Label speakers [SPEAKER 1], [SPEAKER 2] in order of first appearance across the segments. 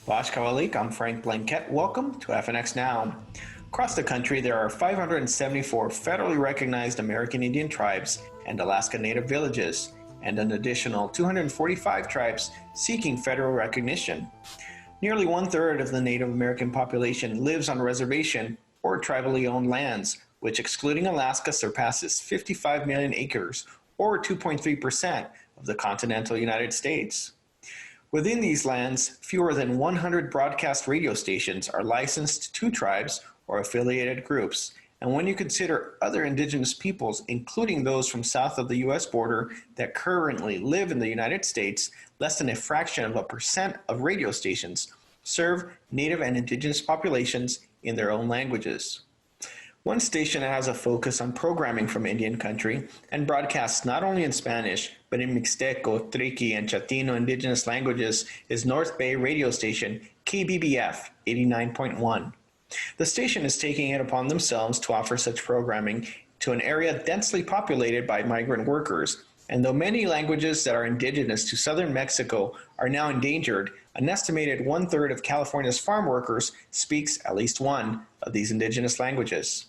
[SPEAKER 1] Bosh Kawalik, I'm Frank Blanquet. Welcome to FNX NOW. Across the country, there are 574 federally recognized American Indian tribes and Alaska Native villages, and an additional 245 tribes seeking federal recognition. Nearly one-third of the Native American population lives on reservation or tribally owned lands, which excluding Alaska surpasses 55 million acres, or 2.3% of the continental United States. Within these lands, fewer than 100 broadcast radio stations are licensed to tribes or affiliated groups. And when you consider other indigenous peoples, including those from south of the U.S. border that currently live in the United States, less than a fraction of a percent of radio stations serve Native and indigenous populations in their own languages. One station has a focus on programming from Indian country and broadcasts not only in Spanish, but in Mixteco, Triqui, and Chatino Indigenous languages is North Bay radio station KBBF 89.1. The station is taking it upon themselves to offer such programming to an area densely populated by migrant workers, and though many languages that are indigenous to southern Mexico are now endangered, an estimated one-third of California's farm workers speaks at least one of these indigenous languages.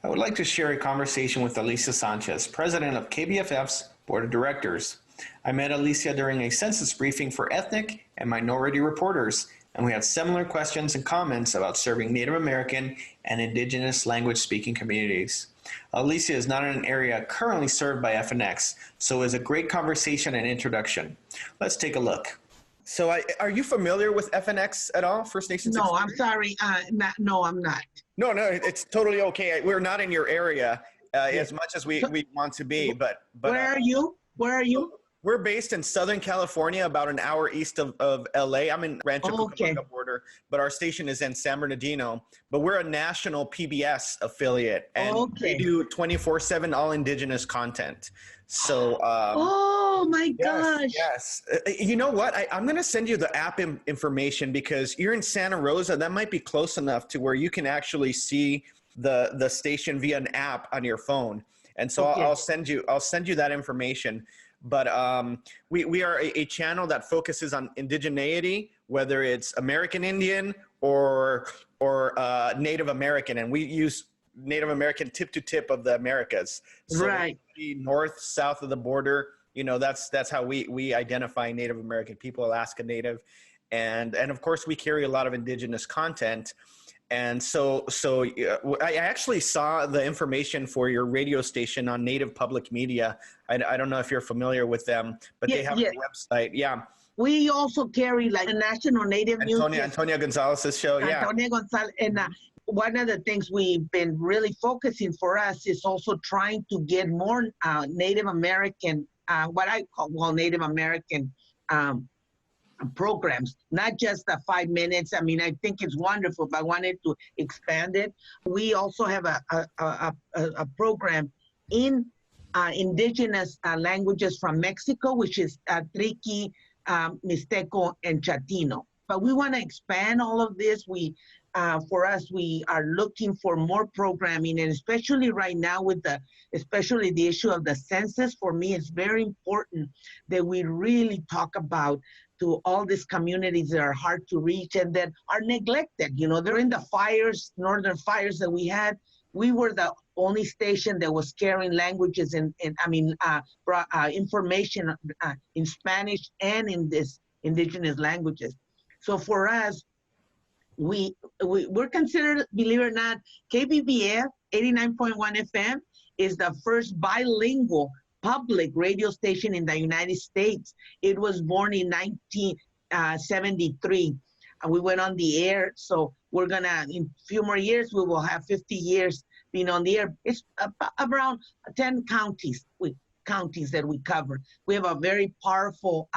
[SPEAKER 1] I would like to share a conversation with Alicia Sanchez, president of KBFF's Board of Directors. I met Alicia during a census briefing for ethnic and minority reporters, and we had similar questions and comments about serving Native American and indigenous language-speaking communities. Alicia is not in an area currently served by FNX, so it was a great conversation and introduction. Let's take a look. So are you familiar with FNX at all, First Nations?
[SPEAKER 2] No, I'm sorry. No, I'm not.
[SPEAKER 1] No, it's totally okay. We're not in your area as much as we want to be, but
[SPEAKER 2] where are you? Where are you?
[SPEAKER 1] We're based in Southern California, about an hour east of LA. I'm in Rancho Cucamonga border, but our station is in San Bernardino. But we're a national PBS affiliate, and we do 24/7 all indigenous content. So,
[SPEAKER 2] oh my gosh!
[SPEAKER 1] Yes. You know what? I'm going to send you the app information because you're in Santa Rosa. That might be close enough to where you can actually see the station via an app on your phone. And so I'll send you that information. But we are a channel that focuses on indigeneity, whether it's American Indian or Native American, and we use Native American tip to tip of the Americas. So
[SPEAKER 2] right.
[SPEAKER 1] North, south of the border, that's how we identify Native American people, Alaska Native, and of course we carry a lot of indigenous content. And so I actually saw the information for your radio station on Native Public Media. I don't know if you're familiar with them, but they have a website. Yeah.
[SPEAKER 2] We also carry like a national Native news.
[SPEAKER 1] Antonia Gonzalez's show.
[SPEAKER 2] Antonia Gonzalez. And one of the things we've been really focusing for us is also trying to get more Native American, what I call Native American programs, not just the 5 minutes. I mean, I think it's wonderful, but I wanted to expand it. We also have a program in indigenous languages from Mexico, which is Triqui, Mixteco, and Chatino. But we want to expand all of this. For us, we are looking for more programming, and especially right now with especially the issue of the census. For me, it's very important that we really talk about to all these communities that are hard to reach and that are neglected. During the northern fires that we had, we were the only station that was carrying languages information in Spanish and in this indigenous languages. So for us, we're considered, believe it or not, KBBF 89.1 FM is the first bilingual public radio station in the United States. It was born in 1973. We went on the air, so we're gonna, in a few more years, we will have 50 years being on the air. It's around 10 counties that we cover. We have a very powerful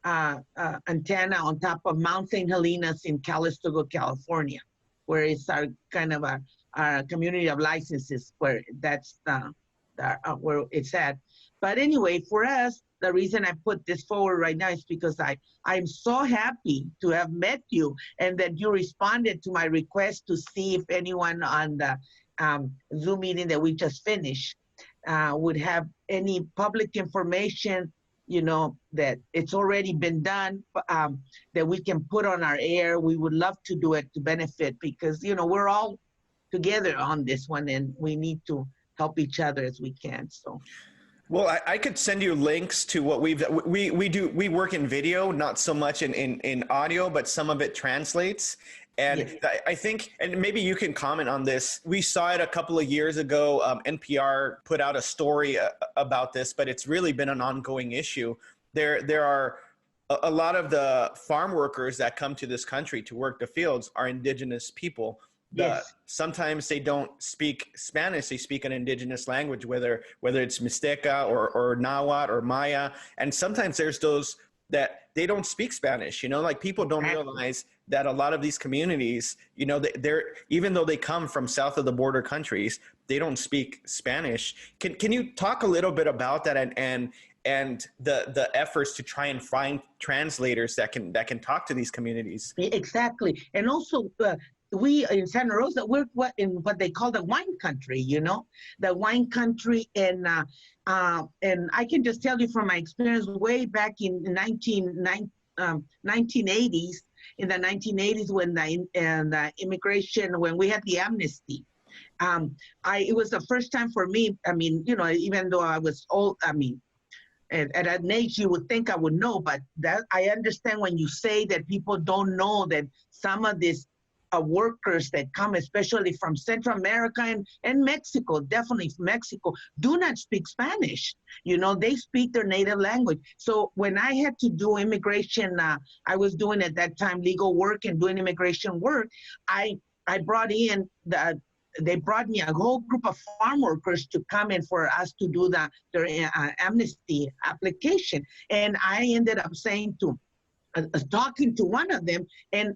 [SPEAKER 2] antenna on top of Mount St. Helena's in Calistoga, California, where it's our kind of our community of licenses, where that's where it's at. But anyway, for us, the reason I put this forward right now is because I'm so happy to have met you and that you responded to my request to see if anyone on the Zoom meeting that we just finished would have any public information, that it's already been done, that we can put on our air. We would love to do it to benefit because, we're all together on this one and we need to help each other as we can. So.
[SPEAKER 1] Well, I could send you links to what we work in video, not so much in audio, but some of it translates. And yes. I think, and maybe you can comment on this. We saw it a couple of years ago. NPR put out a story about this, but it's really been an ongoing issue. There are a lot of the farm workers that come to this country to work the fields are indigenous people. Yes. Sometimes they don't speak Spanish, they speak an indigenous language, whether it's Mixteco or Nahuatl or Maya. And sometimes there's those that they don't speak Spanish, like people don't realize that a lot of these communities, they're, even though they come from south of the border countries, they don't speak Spanish. Can you talk a little bit about that and the efforts to try and find translators that can talk to these communities?
[SPEAKER 2] Exactly. And also, we in Santa Rosa, we're in what they call the wine country, the wine country. And I can just tell you from my experience way back in 1980s, in the 1980s when the immigration, when we had the amnesty, it was the first time for me. I mean, even though I was old, at an age you would think I would know, but that I understand when you say that people don't know that some of these workers that come, especially from Central America and Mexico, definitely from Mexico, do not speak Spanish. They speak their native language. So when I had to do immigration, I was doing at that time legal work and doing immigration work. I brought in they brought me a whole group of farm workers to come in for us to do their amnesty application. And I ended up saying talking to one of them, and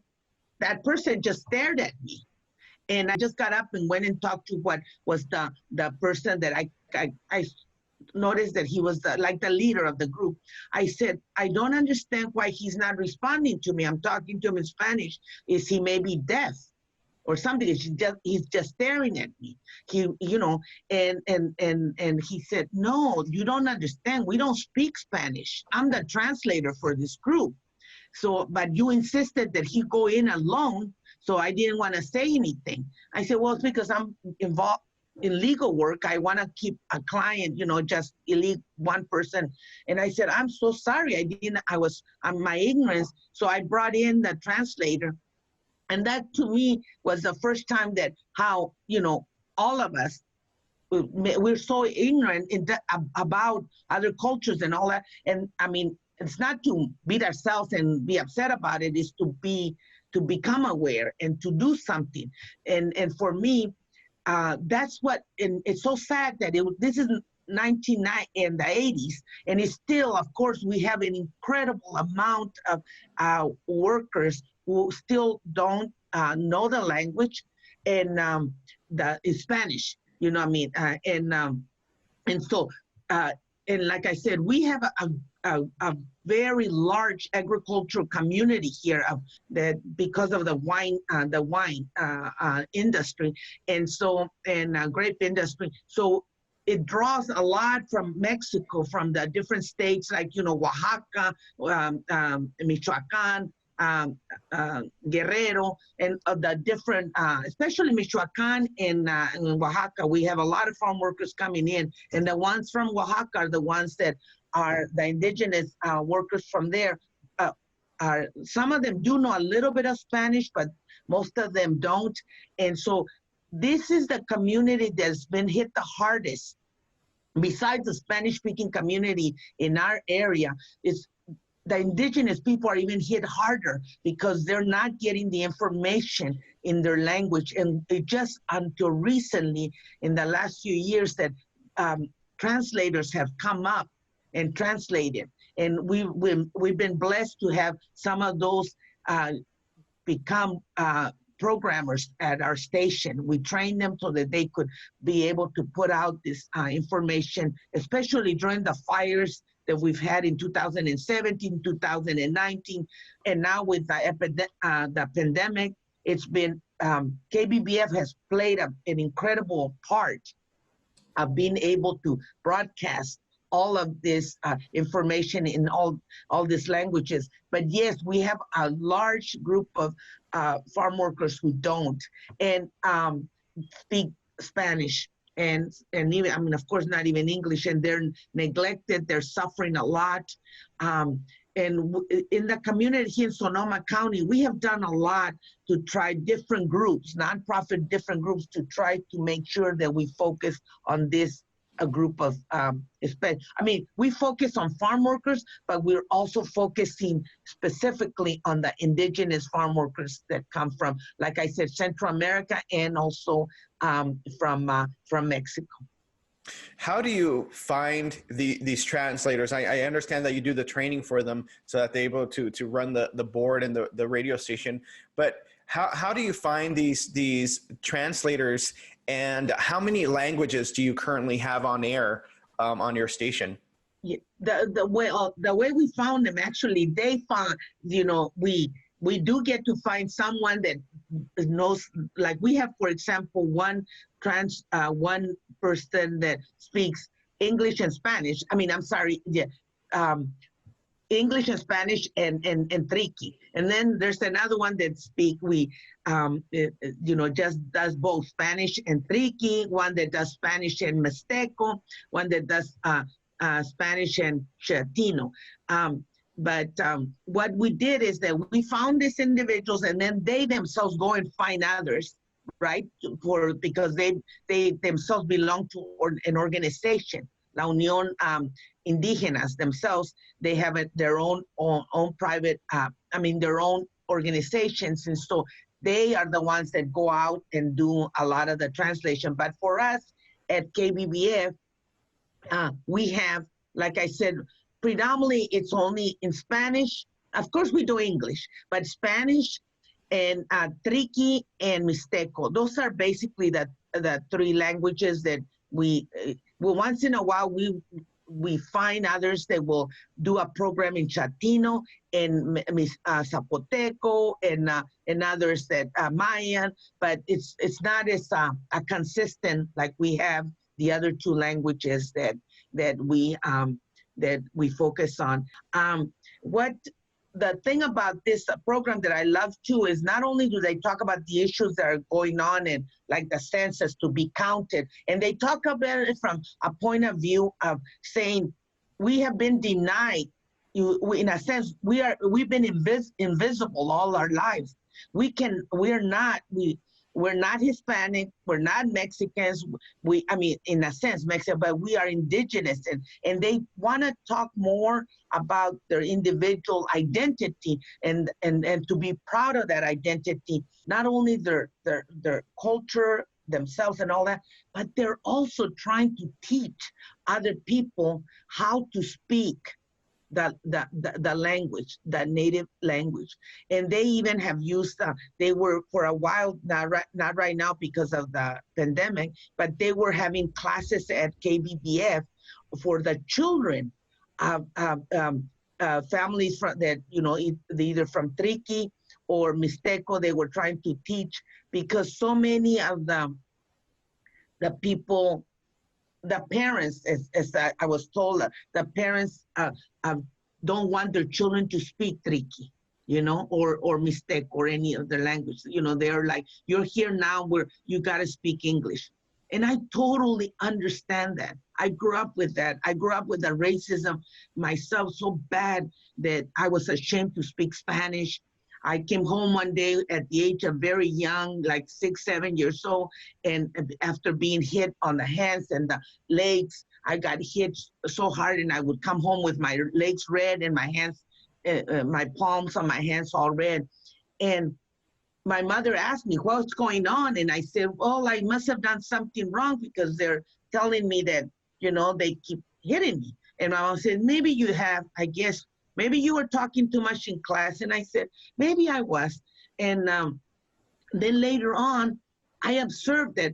[SPEAKER 2] that person just stared at me. And I just got up and went and talked to what was the person that I noticed that he was like the leader of the group. I said, I don't understand why he's not responding to me. I'm talking to him in Spanish. Is he maybe deaf or something? He's just staring at me. And he said, no, you don't understand. We don't speak Spanish. I'm the translator for this group. So, but you insisted that he go in alone, so I didn't want to say anything. I said, well, it's because I'm involved in legal work. I want to keep a client, just elite one person. And I said, I'm so sorry. I'm my ignorance. So I brought in the translator. And that to me was the first time that how, all of us, we're so ignorant about other cultures and all that. And I mean, it's not to beat ourselves and be upset about it, it's to become aware and to do something. And for me, that's what, and it's so sad that this is 1990 in the 80s, and it's still, of course, we have an incredible amount of workers who still don't know the language and the Spanish, and so, and like I said, we have a very large agricultural community here because of the wine industry, and so grape industry. So it draws a lot from Mexico, from the different states like Oaxaca, Michoacan, Guerrero, and the different, especially Michoacan and Oaxaca. We have a lot of farm workers coming in, and the ones from Oaxaca are the ones that are the indigenous workers from there. Some of them do know a little bit of Spanish, but most of them don't. And so this is the community that's been hit the hardest. Besides the Spanish-speaking community in our area, the indigenous people are even hit harder because they're not getting the information in their language. And it just until recently, in the last few years, that translators have come up and translated. And we've been blessed to have some of those become programmers at our station. We trained them so that they could be able to put out this information, especially during the fires that we've had in 2017, 2019, and now with the pandemic. It's been, KBBF has played an incredible part of being able to broadcast all of this information in all these languages. But yes, we have a large group of farm workers who don't and speak Spanish. And even, I mean, of course, not even English, and they're neglected, they're suffering a lot. And in the community here in Sonoma County, we have done a lot to try different groups, nonprofit different groups, to try to make sure that we focus on this a group of, I mean, we focus on farm workers, but we're also focusing specifically on the indigenous farm workers that come from, like I said, Central America and also from Mexico.
[SPEAKER 1] How do you find these translators? I understand that you do the training for them so that they're able to run the board and the radio station, but how do you find these translators, and how many languages do you currently have on air on your station?
[SPEAKER 2] Yeah, the way we found them, actually, they found, you know, we do get to find someone that knows, like we have, for example, one person that speaks English and Spanish. I mean, I'm sorry, yeah, English and Spanish and Triqui. And then there's another one that you know, just does both Spanish and Triqui, one that does Spanish and Mixteco, one that does Spanish and Chatino. But what we did is that we found these individuals, and then they themselves go and find others, right? Because they themselves belong to an organization, La Unión Indigenas themselves. They have their own private, their own organizations, and so they are the ones that go out and do a lot of the translation. But for us at KBBF, we have, like I said, predominantly it's only in Spanish. Of course, we do English, but Spanish and Triqui and Mixteco. Those are basically the three languages that we once in a while we find others that will do a program in Chatino and Zapoteco and others that Mayan, but it's not as a consistent like we have the other two languages that we focus on. The thing about this program that I love too is not only do they talk about the issues that are going on and like the census to be counted, and they talk about it from a point of view of saying we have been denied. In a sense, we've been invisible all our lives. We're not Hispanic, we're not Mexicans. In a sense, Mexican, but we are indigenous, and they want to talk more about their individual identity and to be proud of that identity, not only their culture, themselves and all that, but they're also trying to teach other people how to speak the language, the native language. And they even have used, they were for a while, not right now because of the pandemic, but they were having classes at KBBF for the children of families that, you know, either from Triqui or Mixteco. They were trying to teach because so many of the people, the parents, as I was told, the parents don't want their children to speak Triqui, you know, or Mixteco or any other language. You know, they're like, you're here now where you got to speak English. And I totally understand that. I grew up with that. I grew up with the racism myself so bad that I was ashamed to speak Spanish. I came home one day at the age of very young, like 6, 7 years old, and after being hit on the hands and the legs, I got hit so hard, and I would come home with my legs red and my hands, my palms on my hands all red. And my mother asked me, what's going on? And I said, well, I must have done something wrong because they're telling me that, you know, they keep hitting me. And my mom said, maybe you have, I guess, maybe you were talking too much in class. And I said, maybe I was. And then later on, I observed that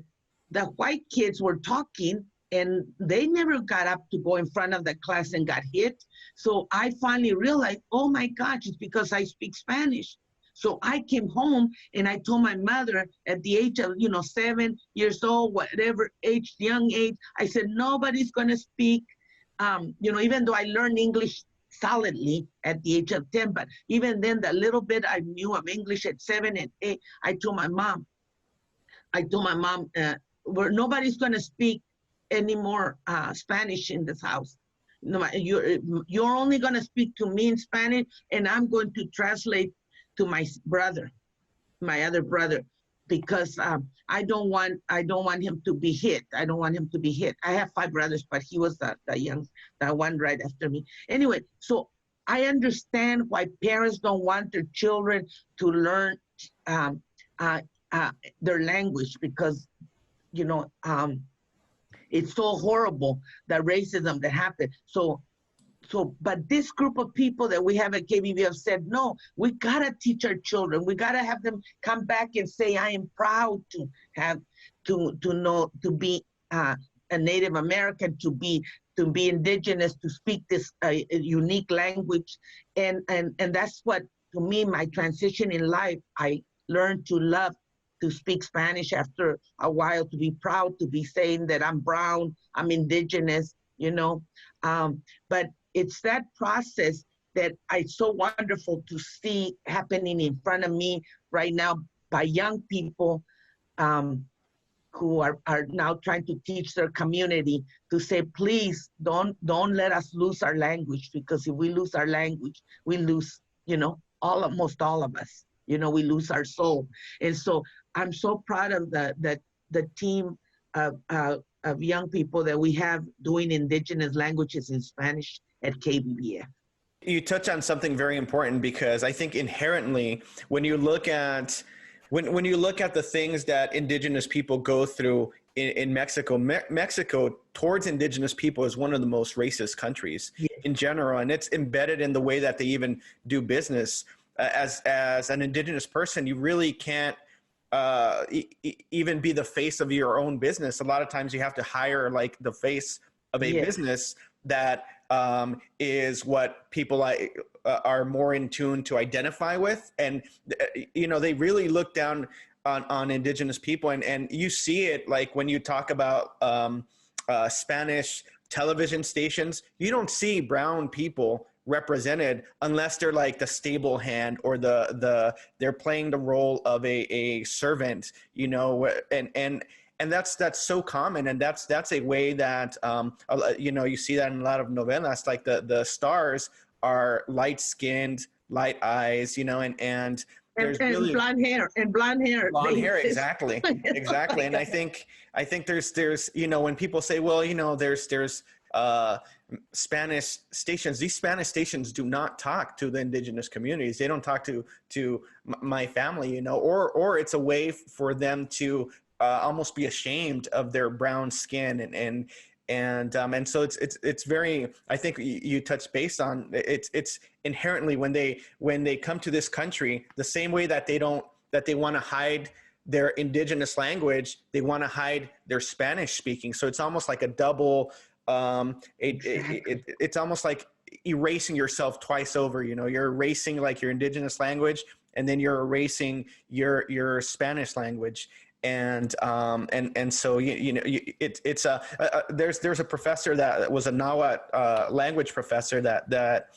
[SPEAKER 2] the white kids were talking and they never got up to go in front of the class and got hit. So I finally realized, oh my gosh, it's because I speak Spanish. So I came home and I told my mother at the age of, 7 years old, whatever age, young age, I said, nobody's gonna speak even though I learned English solidly at the age of 10, but even then, the little bit I knew of English at 7 and 8, I told my mom, nobody's going to speak any more Spanish in this house. No, you're only going to speak to me in Spanish, and I'm going to translate to my brother, my other brother, because I don't want him to be hit. I don't want him to be hit. I have 5 brothers, but he was the one right after me. Anyway, so I understand why parents don't want their children to learn their language, because it's so horrible, the racism that happened. But this group of people that we have at KBBF said, no, we gotta teach our children. We gotta have them come back and say, I am proud to have, to be a Native American, to be indigenous, to speak this unique language. And that's what, to me, my transition in life, I learned to love to speak Spanish after a while, to be proud, to be saying that I'm brown, I'm indigenous, but it's that process that it's so wonderful to see happening in front of me right now by young people who are now trying to teach their community to say, please don't let us lose our language, because if we lose our language, we lose, almost all of us, we lose our soul. And so I'm so proud of the team of young people that we have doing indigenous languages in Spanish at KBBF.
[SPEAKER 1] You touch on something very important, because I think inherently, when you look at the things that indigenous people go through in Mexico, Mexico towards indigenous people is one of the most racist countries in general, and it's embedded in the way that they even do business. As an indigenous person, you really can't even be the face of your own business. A lot of times you have to hire like the face of a business that is what people are more in tune to identify with. And, they really look down on indigenous people. And you see it like when you talk about Spanish television stations, you don't see brown people represented unless they're like the stable hand, or they're playing the role of a servant, and that's so common, and that's a way that you see that in a lot of novelas. Like the stars are light skinned, light eyes, and there's really
[SPEAKER 2] blonde hair,
[SPEAKER 1] exactly. And I think there's when people say, well, there's Spanish stations. These Spanish stations do not talk to the indigenous communities. They don't talk to my family, or it's a way for them to almost be ashamed of their brown skin, and so it's very, I think you touched base on it's inherently when they come to this country, the same way that they want to hide their indigenous language, they want to hide their Spanish speaking. So it's almost like a double. It's almost like erasing yourself twice over. You're erasing like your indigenous language, and then you're erasing your Spanish language. And so it's there's a professor that was a Nahuatl language professor that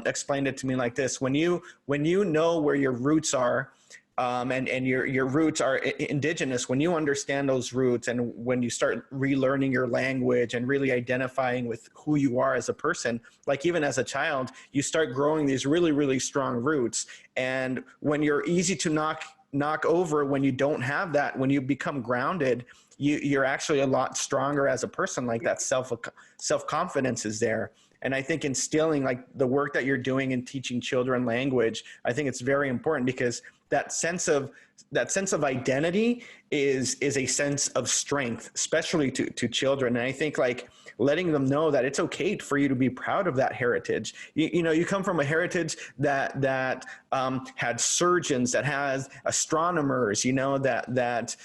[SPEAKER 1] explained it to me like this: when you know where your roots are, and your roots are indigenous, when you understand those roots, and when you start relearning your language and really identifying with who you are as a person, like even as a child, you start growing these really, really strong roots. And when you're easy to knock over, when you don't have that, when you become grounded, you're actually a lot stronger as a person. Like that self-confidence is there. And I think instilling like the work that you're doing in teaching children language, I think it's very important, because that sense of identity is a sense of strength, especially to children. And I think like letting them know that it's okay for you to be proud of that heritage. You come from a heritage that had surgeons, that has astronomers, that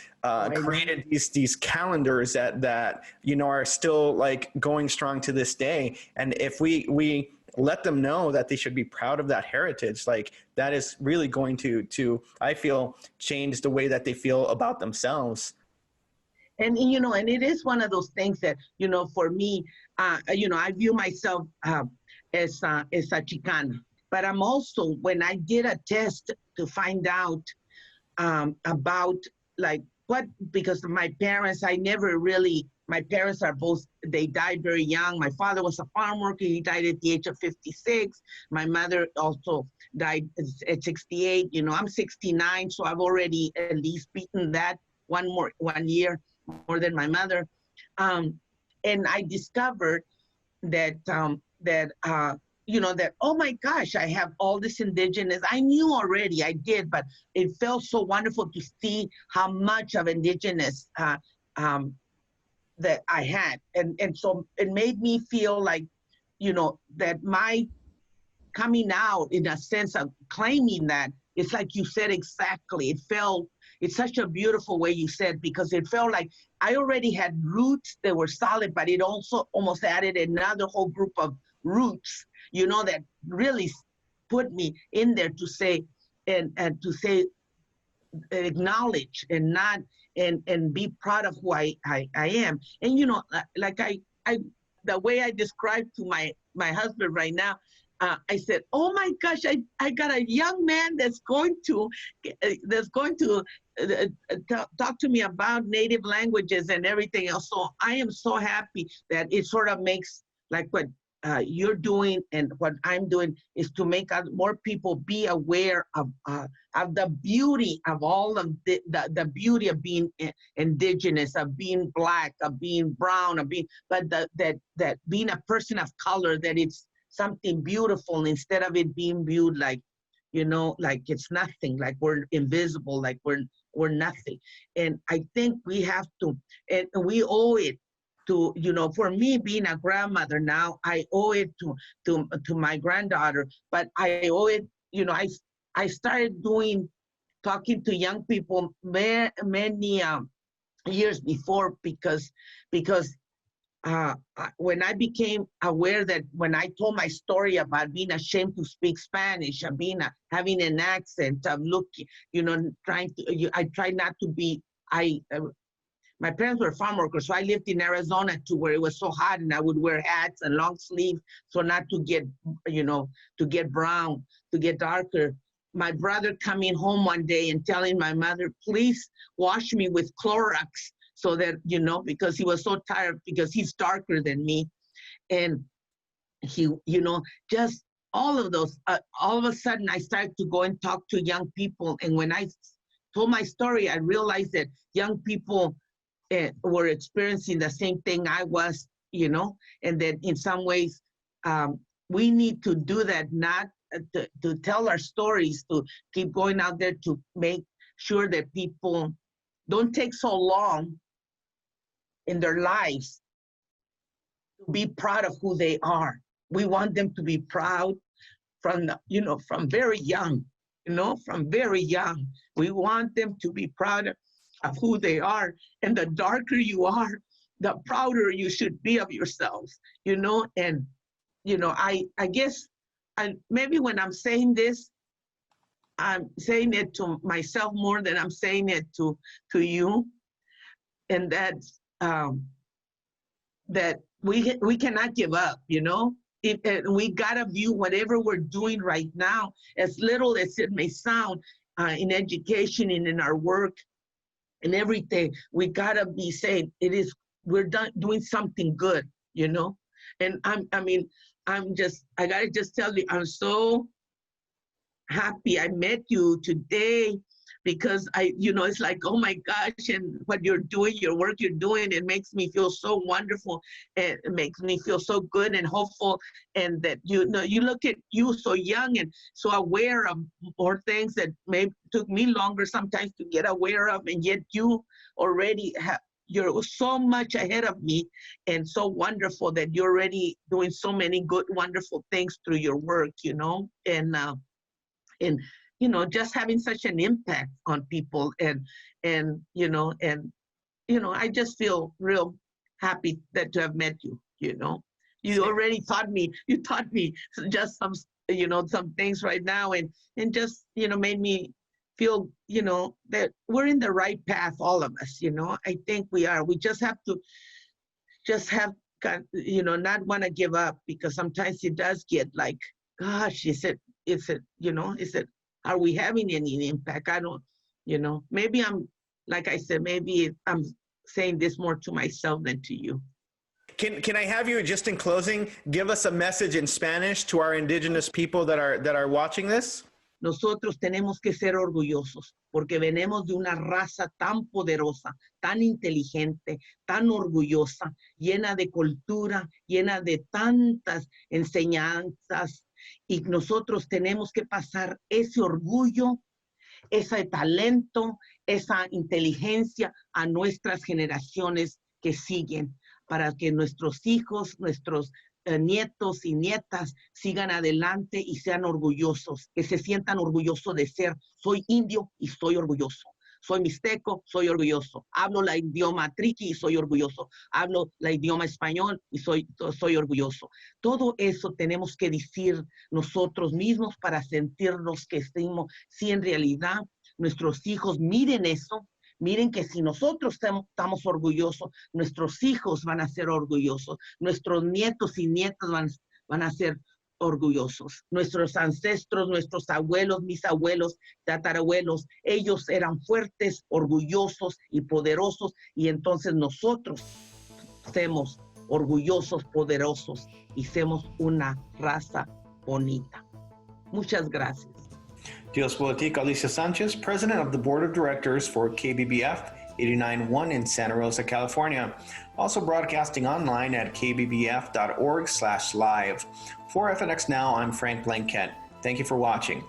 [SPEAKER 1] created these calendars that are still like going strong to this day. And if we let them know that they should be proud of that heritage, like that is really going to I feel change the way that they feel about themselves.
[SPEAKER 2] And it is one of those things that, for me, I view myself as a Chicana. But I'm also, when I did a test to find out about like what, because my parents, my parents are both, they died very young. My father was a farm worker. He died at the age of 56. My mother also died at 68. I'm 69, so I've already at least beaten that one year more than my mother. And I discovered that, oh my gosh, I have all this indigenous. I knew already, I did, but it felt so wonderful to see how much of indigenous that I had. And so it made me feel like, that my coming out, in a sense of claiming that, it's like you said exactly. It's such a beautiful way you said, because it felt like I already had roots that were solid, but it also almost added another whole group of roots, that really put me in there to say, and to say, acknowledge and not, and be proud of who I am. And, like the way I described to my husband right now, I said, oh my gosh, I got a young man that's going to talk to me about native languages and everything else. So I am so happy that it sort of makes, like what you're doing and what I'm doing, is to make more people be aware of the beauty of all of the beauty of being indigenous, of being Black, of being brown, but that being a person of color, that it's something beautiful instead of it being viewed like, like it's nothing, like we're invisible, like we're nothing. And I think we have to, and we owe it to, for me being a grandmother now, I owe it to my granddaughter, but I owe it, I started talking to young people many years before, because when I became aware that, when I told my story about being ashamed to speak Spanish, of having an accent, of looking, I tried not to be, my parents were farm workers, so I lived in Arizona too, where it was so hot, and I would wear hats and long sleeves, so not to get, to get brown, to get darker. My brother coming home one day and telling my mother, please wash me with Clorox, so that, because he was so tired, because he's darker than me. And he, just all of those, all of a sudden I started to go and talk to young people. And when I told my story, I realized that young people were experiencing the same thing I was, and that in some ways we need to do that, not to tell our stories, to keep going out there to make sure that people don't take so long in their lives to be proud of who they are. We want them to be proud from from very young, from very young. We want them to be proud of who they are. And the darker you are, the prouder you should be of yourselves, and, I guess, maybe when I'm saying this, I'm saying it to myself more than I'm saying it to you. And that's, that we cannot give up, we gotta view whatever we're doing right now, as little as it may sound, in education and in our work and everything, we gotta be saying we're doing something good, And I gotta just tell you, I'm so happy I met you today, because it's like, oh my gosh, and what you're doing, your work you're doing, it makes me feel so wonderful, and it makes me feel so good and hopeful, and that, you look at you so young and so aware of more things that maybe took me longer sometimes to get aware of, and yet you already you're so much ahead of me, and so wonderful that you're already doing so many good, wonderful things through your work, and just having such an impact on people, and I just feel real happy to have met you. You already taught me just some some things right now, and just made me feel, that we're in the right path, all of us, I think we are. We just have to not want to give up, because sometimes it does get like, gosh, are we having any impact? I don't, maybe like I said, maybe I'm saying this more to myself than to you.
[SPEAKER 1] Can I have you, just in closing, give us a message in Spanish to our indigenous people that are watching this?
[SPEAKER 2] Nosotros tenemos que ser orgullosos porque venimos de una raza tan poderosa, tan inteligente, tan orgullosa, llena de cultura, llena de tantas enseñanzas, y nosotros tenemos que pasar ese orgullo, ese talento, esa inteligencia a nuestras generaciones que siguen, para que nuestros hijos, nuestros nietos y nietas sigan adelante y sean orgullosos, que se sientan orgullosos de ser. Soy indio y soy orgulloso. Soy mixteco, soy orgulloso. Hablo el idioma triqui y soy orgulloso. Hablo el idioma español y soy orgulloso. Todo eso tenemos que decir nosotros mismos para sentirnos que estamos, si en realidad nuestros hijos miren eso. Miren que si nosotros estamos orgullosos, nuestros hijos van a ser orgullosos, nuestros nietos y nietas van a ser orgullosos. Nuestros ancestros, nuestros abuelos, mis abuelos, tatarabuelos, ellos eran fuertes, orgullosos y poderosos, y entonces nosotros somos orgullosos, poderosos, y somos una raza bonita. Muchas gracias.
[SPEAKER 1] Dios Politica, Alicia Sanchez, President of the Board of Directors for KBBF 89.1 in Santa Rosa, California. Also broadcasting online at kbbf.org/live. For FNX Now, I'm Frank Blanquet. Thank you for watching.